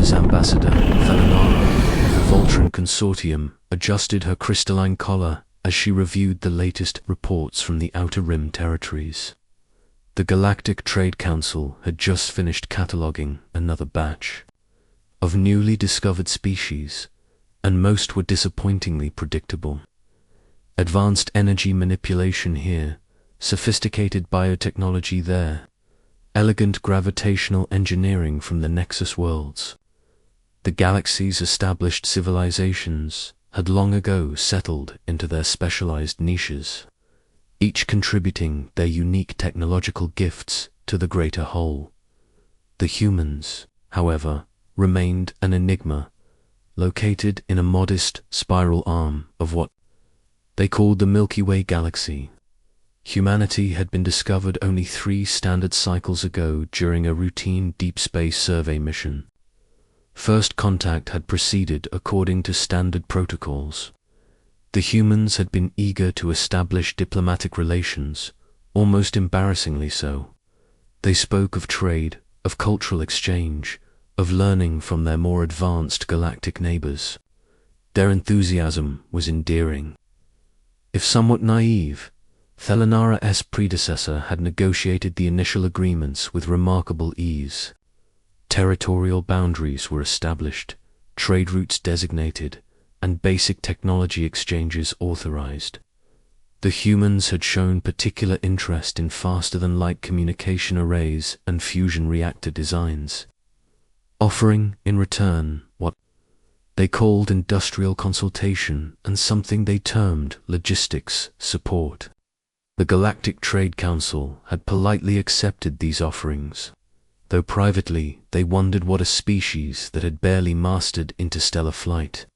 as ambassador, Thelanara of the Voltron Consortium adjusted her crystalline collar as she reviewed the latest reports from the Outer Rim territories. The Galactic Trade Council had just finished cataloging another batch of newly discovered species, and most were disappointingly predictable. Advanced energy manipulation here, sophisticated biotechnology there, elegant gravitational engineering from the Nexus worlds. The galaxy's established civilizations had long ago settled into their specialized niches, each contributing their unique technological gifts to the greater whole. The humans, however, remained an enigma, located in a modest spiral arm of what they called the Milky Way galaxy. Humanity had been discovered only 3 standard cycles ago during a routine deep space survey mission. First contact had proceeded according to standard protocols. The humans had been eager to establish diplomatic relations, almost embarrassingly so. They spoke of trade, of cultural exchange, of learning from their more advanced galactic neighbors. Their enthusiasm was endearing. If somewhat naive, Thelanara's predecessor had negotiated the initial agreements with remarkable ease. Territorial boundaries were established, trade routes designated, and basic technology exchanges authorized. The humans had shown particular interest in faster-than-light communication arrays and fusion reactor designs, offering, in return, what they called industrial consultation and something they termed logistics support. The Galactic Trade Council had politely accepted these offerings, though privately they wondered what a species that had barely mastered interstellar flight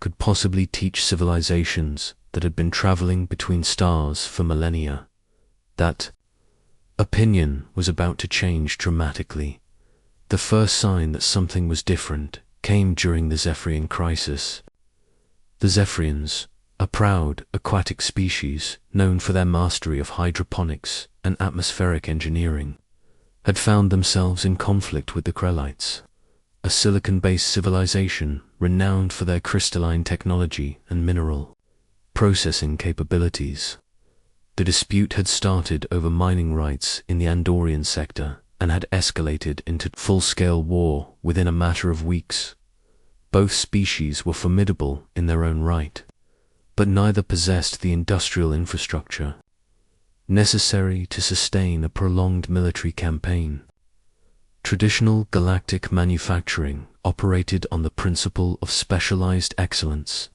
could possibly teach civilizations that had been traveling between stars for millennia. That opinion was about to change dramatically. The first sign that something was different came during the Zephyrian crisis. The Zephyrians, a proud aquatic species known for their mastery of hydroponics and atmospheric engineering, had found themselves in conflict with the Krellites, a silicon-based civilization renowned for their crystalline technology and mineral processing capabilities. The dispute had started over mining rights in the Andorian sector and had escalated into full-scale war within a matter of weeks. Both species were formidable in their own right, but neither possessed the industrial infrastructure necessary to sustain a prolonged military campaign. Traditional galactic manufacturing operated on the principle of specialized excellence.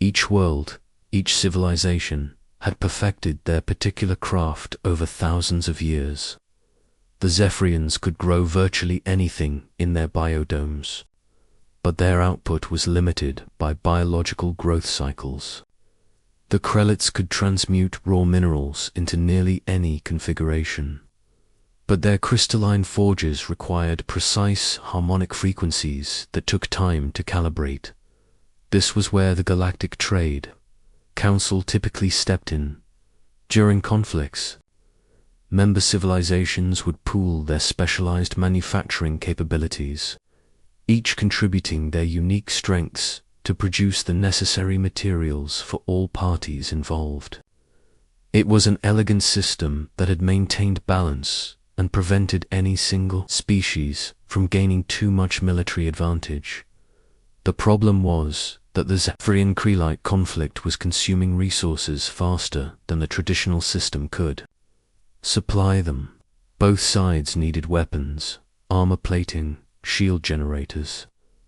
Each world, each civilization, had perfected their particular craft over thousands of years. The Zephyrians could grow virtually anything in their biodomes, but their output was limited by biological growth cycles. The Krellites could transmute raw minerals into nearly any configuration, but their crystalline forges required precise harmonic frequencies that took time to calibrate. This was where the Galactic Trade Council typically stepped in. During conflicts, member civilizations would pool their specialized manufacturing capabilities, each contributing their unique strengths to produce the necessary materials for all parties involved. It was an elegant system that had maintained balance and prevented any single species from gaining too much military advantage. The problem was that the Zephyrian-Krellite conflict was consuming resources faster than the traditional system could supply them. Both sides needed weapons, armor plating, shield generators,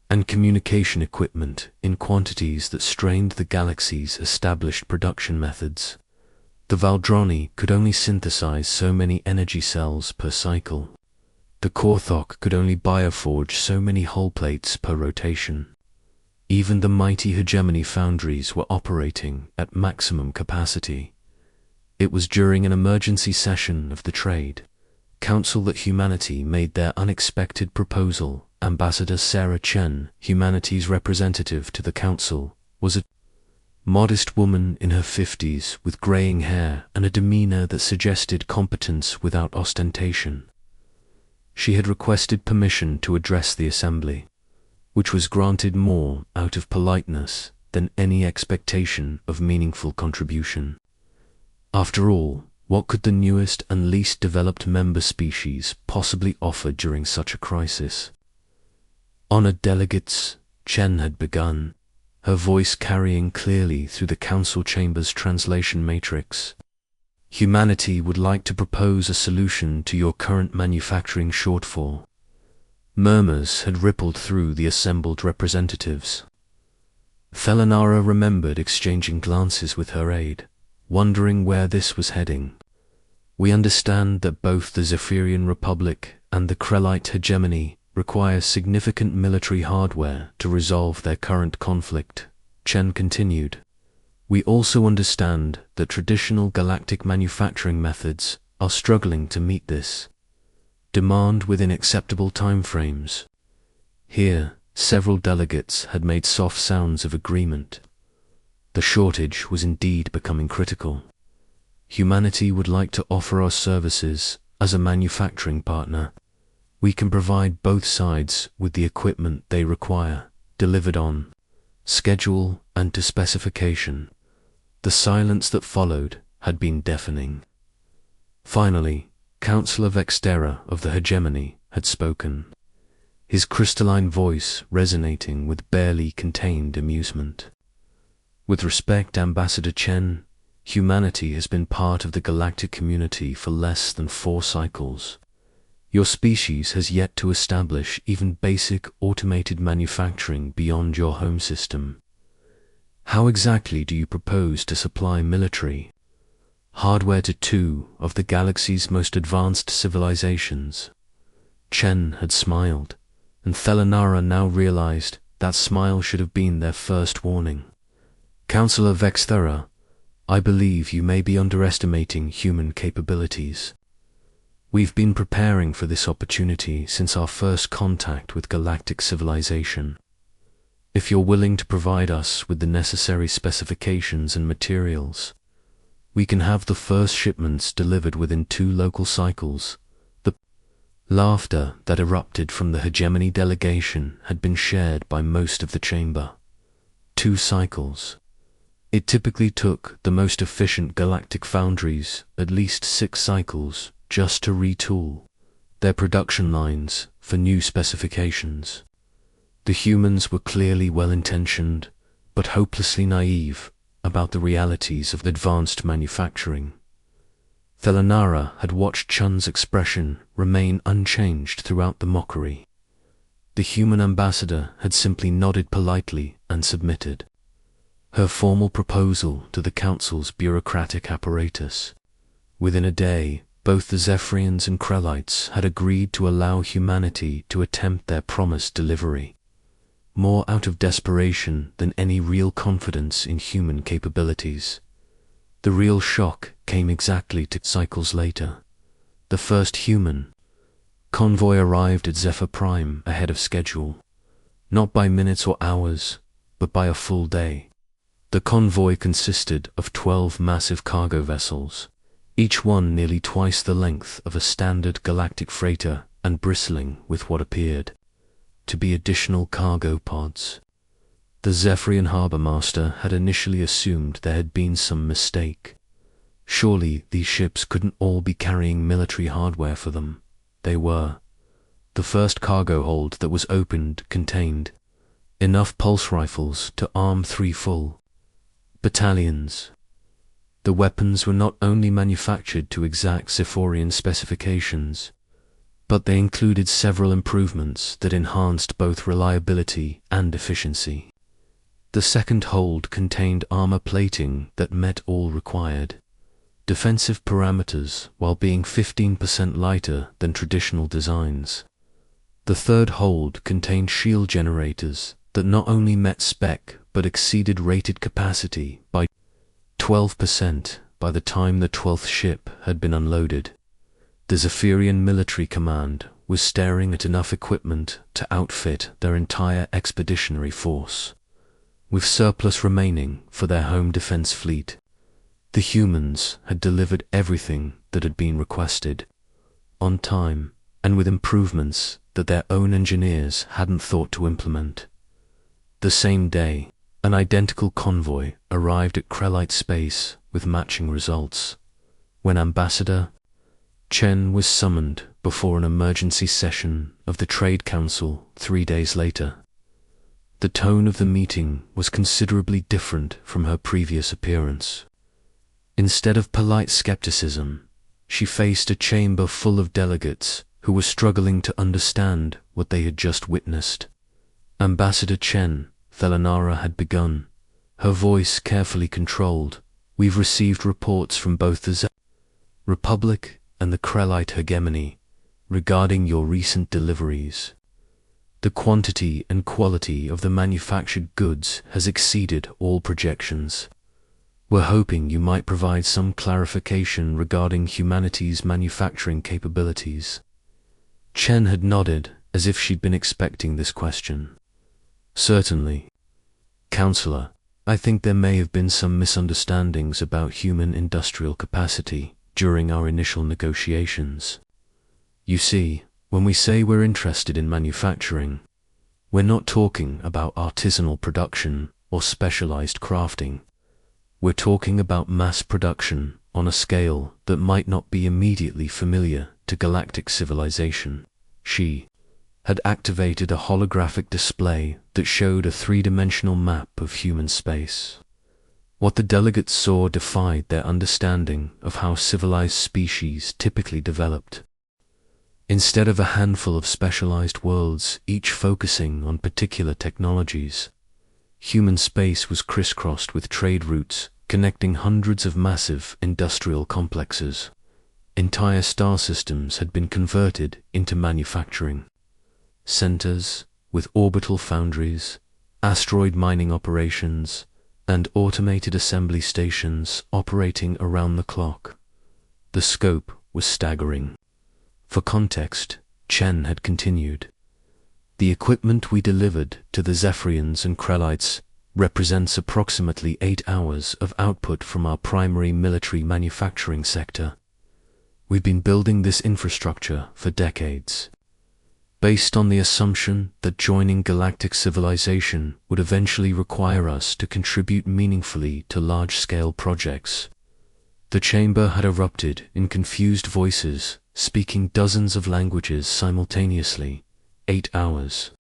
and communication equipment in quantities that strained the galaxy's established production methods. The Valdroni could only synthesize so many energy cells per cycle. The Korthok could only bioforge so many hull plates per rotation. Even the mighty hegemony foundries were operating at maximum capacity. It was during an emergency session of the Trade Council that humanity made their unexpected proposal. Ambassador Sarah Chen, humanity's representative to the Council, was a modest woman in her 50s with graying hair and a demeanor that suggested competence without ostentation. She had requested permission to address the assembly. which was granted more out of politeness than any expectation of meaningful contribution. After all, what could the newest and least developed member species possibly offer during such a crisis? Honored delegates, Chen had begun, her voice carrying clearly through the council chamber's translation matrix. Humanity would like to propose a solution to your current manufacturing shortfall. Murmurs had rippled through the assembled representatives. Thelanara remembered exchanging glances with her aide, wondering where this was heading. We understand that both the Zephyrian Republic and the Krellite hegemony require significant military hardware to resolve their current conflict, Chen continued. We also understand that traditional galactic manufacturing methods are struggling to meet this demand within acceptable timeframes. Here, several delegates had made soft sounds of agreement. The shortage was indeed becoming critical. Humanity would like to offer our services as a manufacturing partner. We can provide both sides with the equipment they require, delivered on schedule and to specification. The silence that followed had been deafening. Finally, Councillor Vextera of the hegemony had spoken, his crystalline voice resonating with barely contained amusement. With respect, Ambassador Chen, humanity has been part of the galactic community for less than 4 cycles. Your species has yet to establish even basic automated manufacturing beyond your home system. How exactly do you propose to supply military hardware to 2 of the galaxy's most advanced civilizations? Chen had smiled, and Thelanara now realized that smile should have been their first warning. Councillor Vexthera, I believe you may be underestimating human capabilities. We've been preparing for this opportunity since our first contact with galactic civilization. If you're willing to provide us with the necessary specifications and materials, we can have the first shipments delivered within 2 local cycles. The laughter that erupted from the hegemony delegation had been shared by most of the chamber. 2 cycles. It typically took the most efficient galactic foundries at least 6 cycles just to retool their production lines for new specifications. The humans were clearly well-intentioned, but hopelessly naive about the realities of advanced manufacturing. Thelanara had watched Chun's expression remain unchanged throughout the mockery. The human ambassador had simply nodded politely and submitted her formal proposal to the council's bureaucratic apparatus. Within a day, both the Zephyrians and Krellites had agreed to allow humanity to attempt their promised delivery, more out of desperation than any real confidence in human capabilities. The real shock came exactly 2 cycles later. The first human convoy arrived at Zephyr Prime ahead of schedule, not by minutes or hours, but by a full day. The convoy consisted of 12 massive cargo vessels, each one nearly twice the length of a standard galactic freighter and bristling with what appeared to be additional cargo pods. The Zephyrian harbour master had initially assumed there had been some mistake. Surely these ships couldn't all be carrying military hardware for them. They were. The first cargo hold that was opened contained enough pulse rifles to arm 3 full battalions. The weapons were not only manufactured to exact Zephyrian specifications, but they included several improvements that enhanced both reliability and efficiency. The second hold contained armor plating that met all required defensive parameters while being 15% lighter than traditional designs. The third hold contained shield generators that not only met spec but exceeded rated capacity by 12% by the time the 12th ship had been unloaded. The Zephyrian military command was staring at enough equipment to outfit their entire expeditionary force, with surplus remaining for their home defense fleet. The humans had delivered everything that had been requested, on time and with improvements that their own engineers hadn't thought to implement. The same day, an identical convoy arrived at Krellite space with matching results. When Ambassador Chen was summoned before an emergency session of the Trade Council 3 days later, the tone of the meeting was considerably different from her previous appearance. Instead of polite skepticism, she faced a chamber full of delegates who were struggling to understand what they had just witnessed. Ambassador Chen, Thelanara had begun, her voice carefully controlled. We've received reports from both the Republic and the Krellite hegemony regarding your recent deliveries. The quantity and quality of the manufactured goods has exceeded all projections. We're hoping you might provide some clarification regarding humanity's manufacturing capabilities. Chen had nodded as if she'd been expecting this question. Certainly. Counselor, I think there may have been some misunderstandings about human industrial capacity during our initial negotiations. You see, when we say we're interested in manufacturing, we're not talking about artisanal production or specialized crafting. We're talking about mass production on a scale that might not be immediately familiar to galactic civilization. She had activated a holographic display that showed a three-dimensional map of human space. What the delegates saw defied their understanding of how civilized species typically developed. Instead of a handful of specialized worlds, each focusing on particular technologies, human space was crisscrossed with trade routes connecting hundreds of massive industrial complexes. Entire star systems had been converted into manufacturing centers with orbital foundries, asteroid mining operations, and automated assembly stations operating around the clock. The scope was staggering. For context, Chen had continued. The equipment we delivered to the Zephyrians and Krellites represents approximately 8 hours of output from our primary military manufacturing sector. We've been building this infrastructure for decades, based on the assumption that joining galactic civilization would eventually require us to contribute meaningfully to large-scale projects. The chamber had erupted in confused voices, speaking dozens of languages simultaneously. 8 hours.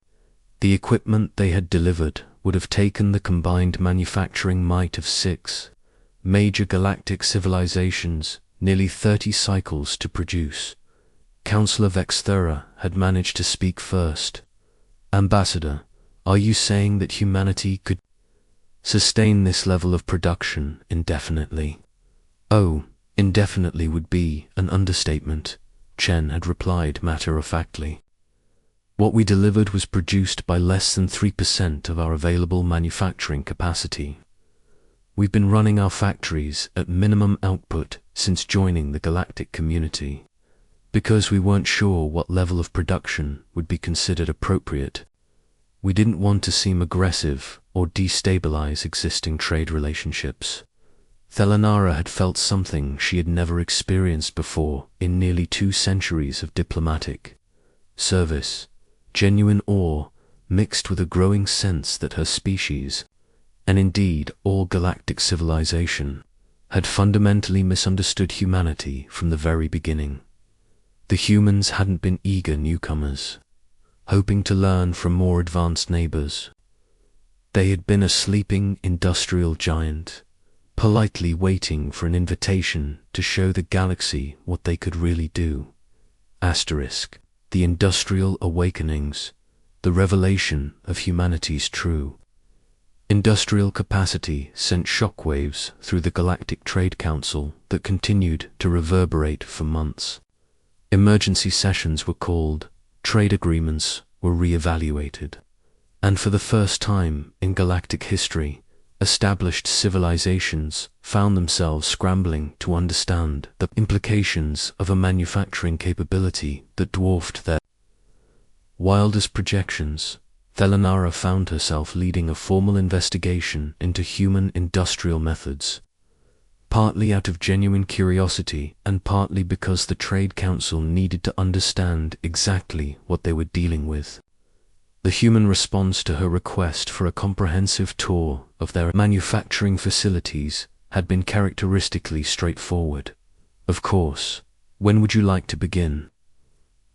The equipment they had delivered would have taken the combined manufacturing might of 6 major galactic civilizations nearly 30 cycles to produce. Counselor Vexthera had managed to speak first. Ambassador, are you saying that humanity could sustain this level of production indefinitely? Oh, indefinitely would be an understatement, Chen had replied matter-of-factly. What we delivered was produced by less than 3% of our available manufacturing capacity. We've been running our factories at minimum output since joining the galactic community, because we weren't sure what level of production would be considered appropriate. We didn't want to seem aggressive or destabilize existing trade relationships. Thelanara had felt something she had never experienced before in nearly 2 centuries of diplomatic service, genuine awe mixed with a growing sense that her species, and indeed all galactic civilization, had fundamentally misunderstood humanity from the very beginning. The humans hadn't been eager newcomers, hoping to learn from more advanced neighbors. They had been a sleeping industrial giant, politely waiting for an invitation to show the galaxy what they could really do. Asterisk. The Industrial Awakenings, the revelation of humanity's true industrial capacity sent shockwaves through the Galactic Trade Council that continued to reverberate for months. Emergency sessions were called, trade agreements were re-evaluated, and for the first time in galactic history, established civilizations found themselves scrambling to understand the implications of a manufacturing capability that dwarfed their wildest projections. Thelanara found herself leading a formal investigation into human industrial methods. partly out of genuine curiosity and partly because the Trade Council needed to understand exactly what they were dealing with. The human response to her request for a comprehensive tour of their manufacturing facilities had been characteristically straightforward. Of course, when would you like to begin?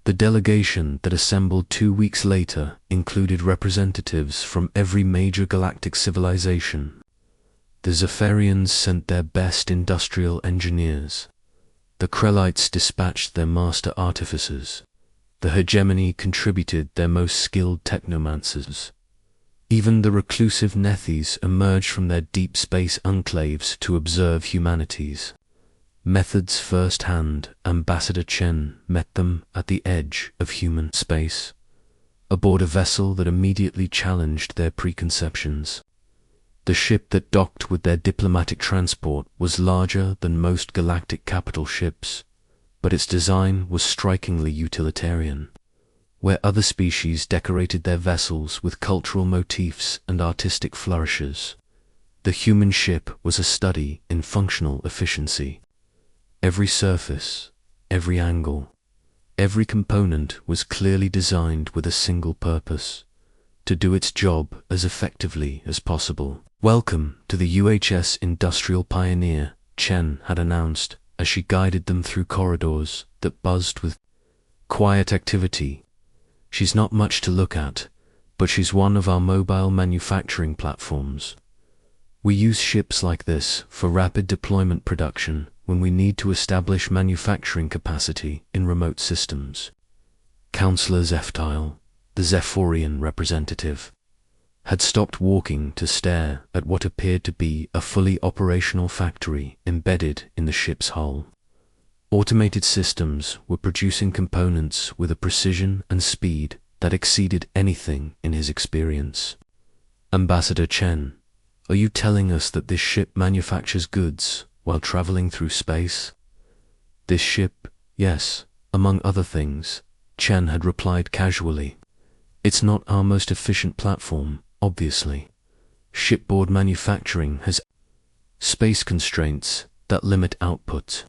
The delegation that assembled 2 weeks later included representatives from every major galactic civilization. The Zephyrians sent their best industrial engineers. The Krellites dispatched their master artificers. The hegemony contributed their most skilled technomancers. Even the reclusive Nethys emerged from their deep space enclaves to observe humanities. Method's first-hand, Ambassador Chen, met them at the edge of human space, aboard a vessel that immediately challenged their preconceptions. The ship that docked with their diplomatic transport was larger than most galactic capital ships, but its design was strikingly utilitarian. Where other species decorated their vessels with cultural motifs and artistic flourishes, the human ship was a study in functional efficiency. Every surface, every angle, every component was clearly designed with a single purpose: to do its job as effectively as possible. "Welcome to the UHS Industrial Pioneer," Chen had announced as she guided them through corridors that buzzed with quiet activity. "She's not much to look at, but she's one of our mobile manufacturing platforms. We use ships like this for rapid deployment production when we need to establish manufacturing capacity in remote systems." Councillor Zephtile, the Zephyrian representative, had stopped walking to stare at what appeared to be a fully operational factory embedded in the ship's hull. Automated systems were producing components with a precision and speed that exceeded anything in his experience. "Ambassador Chen, are you telling us that this ship manufactures goods while traveling through space?" "This ship, yes, among other things," Chen had replied casually. "It's not our most efficient platform, obviously. Shipboard manufacturing has space constraints that limit output.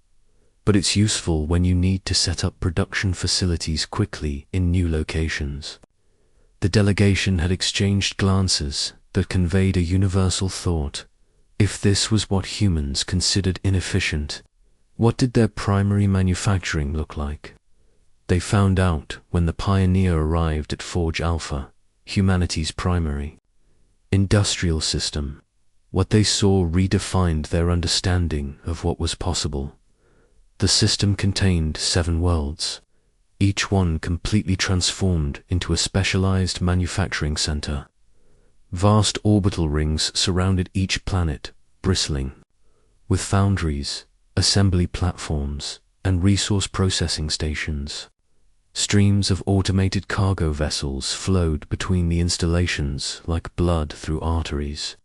But it's useful when you need to set up production facilities quickly in new locations." The delegation had exchanged glances that conveyed a universal thought. If this was what humans considered inefficient, what did their primary manufacturing look like? They found out when the Pioneer arrived at Forge Alpha, humanity's primary industrial system. What they saw redefined their understanding of what was possible. The system contained 7 worlds, each one completely transformed into a specialized manufacturing center. Vast orbital rings surrounded each planet, bristling with foundries, assembly platforms, and resource processing stations. Streams of automated cargo vessels flowed between the installations like blood through arteries,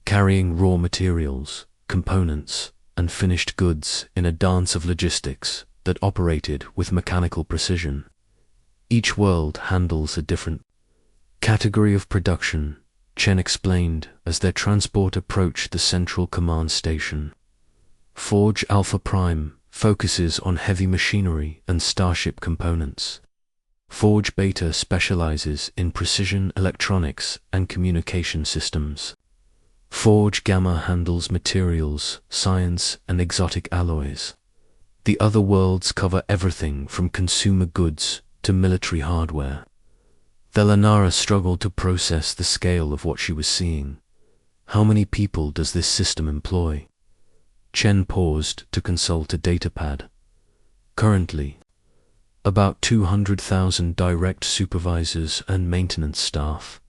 carrying raw materials, components, and finished goods in a dance of logistics that operated with mechanical precision. Each world handles a different category of production, Chen explained as their transport approached the central command station. Forge Alpha Prime focuses on heavy machinery and starship components. Forge Beta specializes in precision electronics and communication systems. Forge Gamma handles materials, science, and exotic alloys. The other worlds cover everything from consumer goods to military hardware. Thelanara struggled to process the scale of what she was seeing. How many people does this system employ? Chen paused to consult a datapad. Currently, about 200,000 direct supervisors and maintenance staff.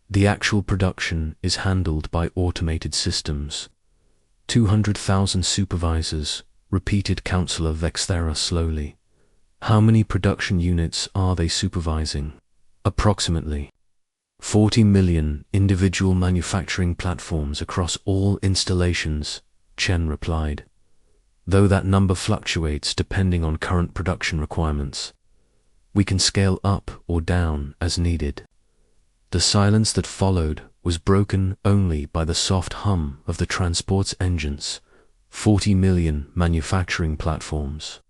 The actual production is handled by automated systems. 200,000 supervisors, repeated Councillor Vexthera slowly. How many production units are they supervising? Approximately 40 million individual manufacturing platforms across all installations, Chen replied, though that number fluctuates depending on current production requirements. We can scale up or down as needed. The silence that followed was broken only by the soft hum of the transport's engines, 40 million manufacturing platforms.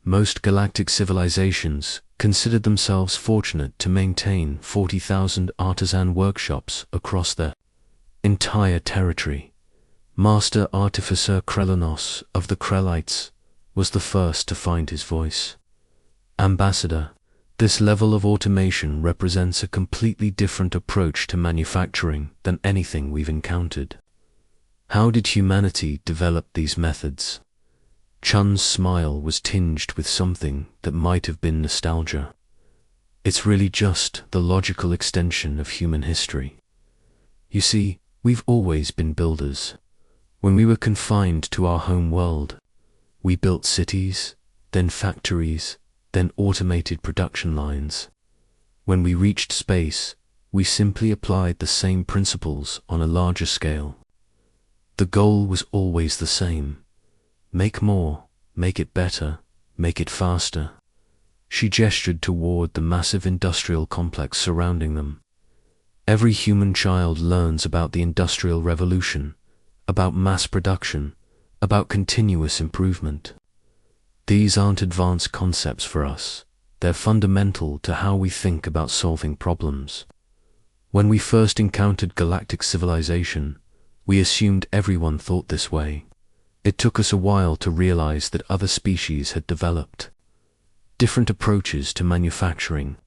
Most galactic civilizations considered themselves fortunate to maintain 40,000 artisan workshops across their entire territory. Master Artificer Krellinos of the Krellites was the first to find his voice. Ambassador, this level of automation represents a completely different approach to manufacturing than anything we've encountered. How did humanity develop these methods? Chun's smile was tinged with something that might have been nostalgia. It's really just the logical extension of human history. You see, we've always been builders. When we were confined to our home world, we built cities, then factories, then automated production lines. When we reached space, we simply applied the same principles on a larger scale. The goal was always the same. Make more, make it better, make it faster. She gestured toward the massive industrial complex surrounding them. Every human child learns about the Industrial Revolution, about mass production, about continuous improvement. These aren't advanced concepts for us. They're fundamental to how we think about solving problems. When we first encountered galactic civilization, we assumed everyone thought this way. It took us a while to realize that other species had developed different approaches to manufacturing.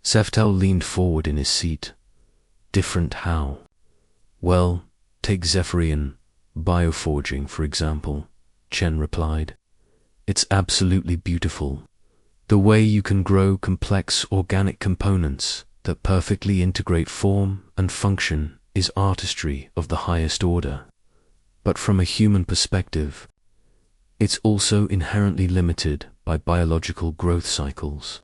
Seftel leaned forward in his seat. Different how? Well, take Zephyrian bioforging, for example, Chen replied. It's absolutely beautiful. The way you can grow complex organic components that perfectly integrate form and function is artistry of the highest order. But from a human perspective, it's also inherently limited by biological growth cycles.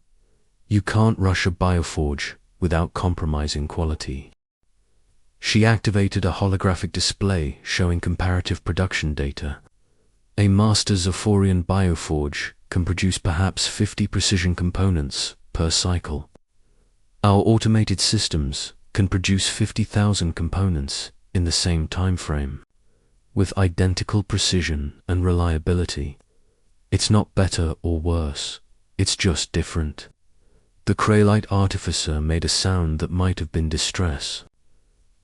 You can't rush a bioforge without compromising quality. She activated a holographic display showing comparative production data. A master Zephyrian bioforge can produce perhaps 50 precision components per cycle. Our automated systems can produce 50,000 components in the same time frame, with identical precision and reliability. It's not better or worse, it's just different. The Krellite artificer made a sound that might have been distress.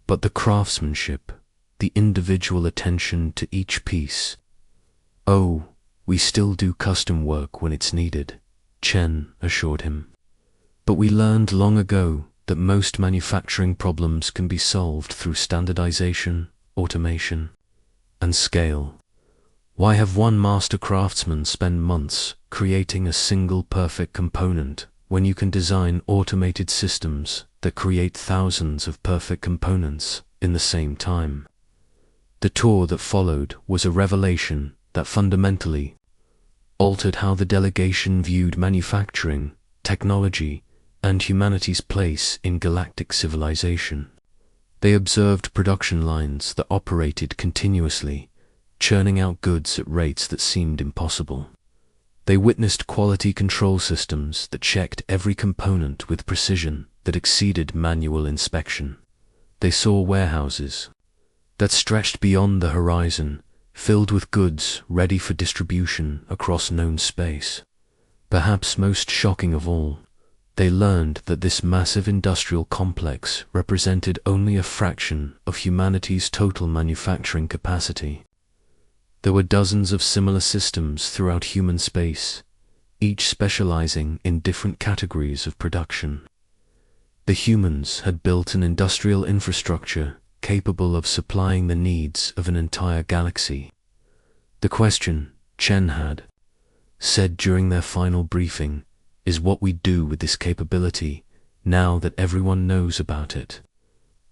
But the craftsmanship, the individual attention to each piece. Oh, we still do custom work when it's needed, Chen assured him. But we learned long ago that most manufacturing problems can be solved through standardization, automation, and scale. Why have one master craftsman spend months creating a single perfect component when you can design automated systems that create thousands of perfect components in the same time? The tour that followed was a revelation that fundamentally altered how the delegation viewed manufacturing, technology, and humanity's place in galactic civilization. They observed production lines that operated continuously, churning out goods at rates that seemed impossible. They witnessed quality control systems that checked every component with precision that exceeded manual inspection. They saw warehouses that stretched beyond the horizon, filled with goods ready for distribution across known space. Perhaps most shocking of all, they learned that this massive industrial complex represented only a fraction of humanity's total manufacturing capacity. There were dozens of similar systems throughout human space, each specializing in different categories of production. The humans had built an industrial infrastructure capable of supplying the needs of an entire galaxy. The question Chen had said during their final briefing is what we do with this capability now that everyone knows about it.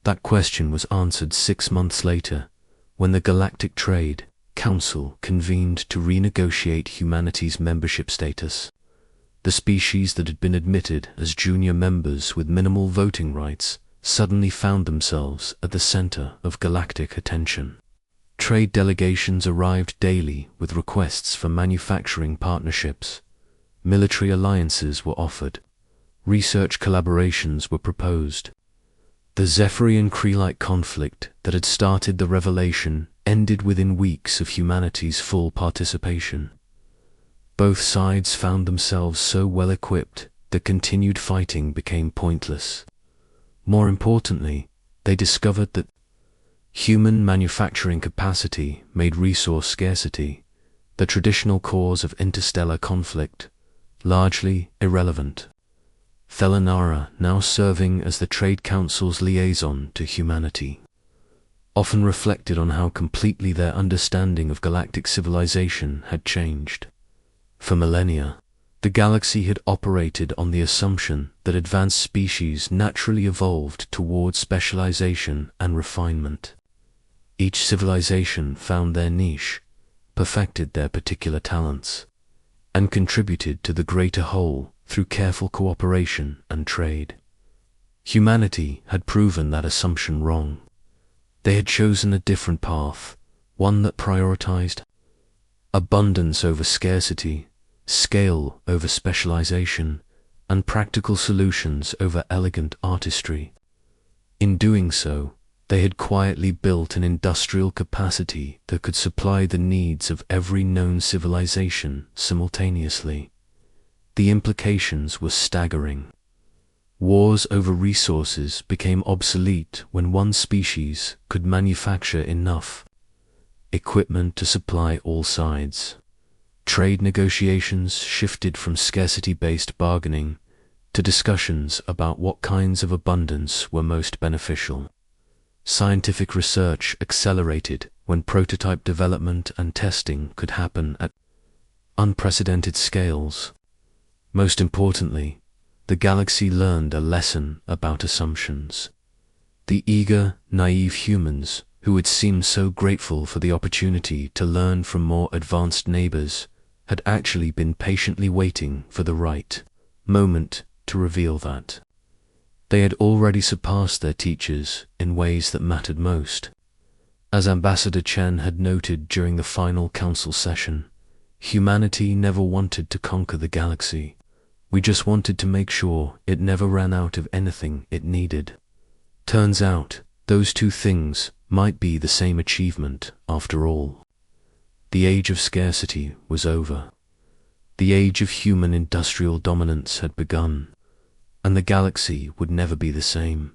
That question was answered 6 months later, when the Galactic Trade Council convened to renegotiate humanity's membership status. The species that had been admitted as junior members with minimal voting rights suddenly found themselves at the center of galactic attention. Trade delegations arrived daily with requests for manufacturing partnerships. Military alliances were offered. Research collaborations were proposed. The Zephyrian Krellite conflict that had started the revelation ended within weeks of humanity's full participation. Both sides found themselves so well equipped that continued fighting became pointless. More importantly, they discovered that human manufacturing capacity made resource scarcity, the traditional cause of interstellar conflict, largely irrelevant. Thelanara, now serving as the Trade Council's liaison to humanity, often reflected on how completely their understanding of galactic civilization had changed. For millennia, the galaxy had operated on the assumption that advanced species naturally evolved towards specialization and refinement. Each civilization found their niche, perfected their particular talents, and contributed to the greater whole through careful cooperation and trade. Humanity had proven that assumption wrong. They had chosen a different path, one that prioritized abundance over scarcity, scale over specialization, and practical solutions over elegant artistry. In doing so, they had quietly built an industrial capacity that could supply the needs of every known civilization simultaneously. The implications were staggering. Wars over resources became obsolete when one species could manufacture enough equipment to supply all sides. Trade negotiations shifted from scarcity-based bargaining to discussions about what kinds of abundance were most beneficial. Scientific research accelerated when prototype development and testing could happen at unprecedented scales. Most importantly, the galaxy learned a lesson about assumptions. The eager, naive humans who had seemed so grateful for the opportunity to learn from more advanced neighbors had actually been patiently waiting for the right moment to reveal that they had already surpassed their teachers in ways that mattered most. As Ambassador Chen had noted during the final council session, humanity never wanted to conquer the galaxy. We just wanted to make sure it never ran out of anything it needed. Turns out, those two things might be the same achievement after all. The age of scarcity was over. The age of human industrial dominance had begun, and the galaxy would never be the same.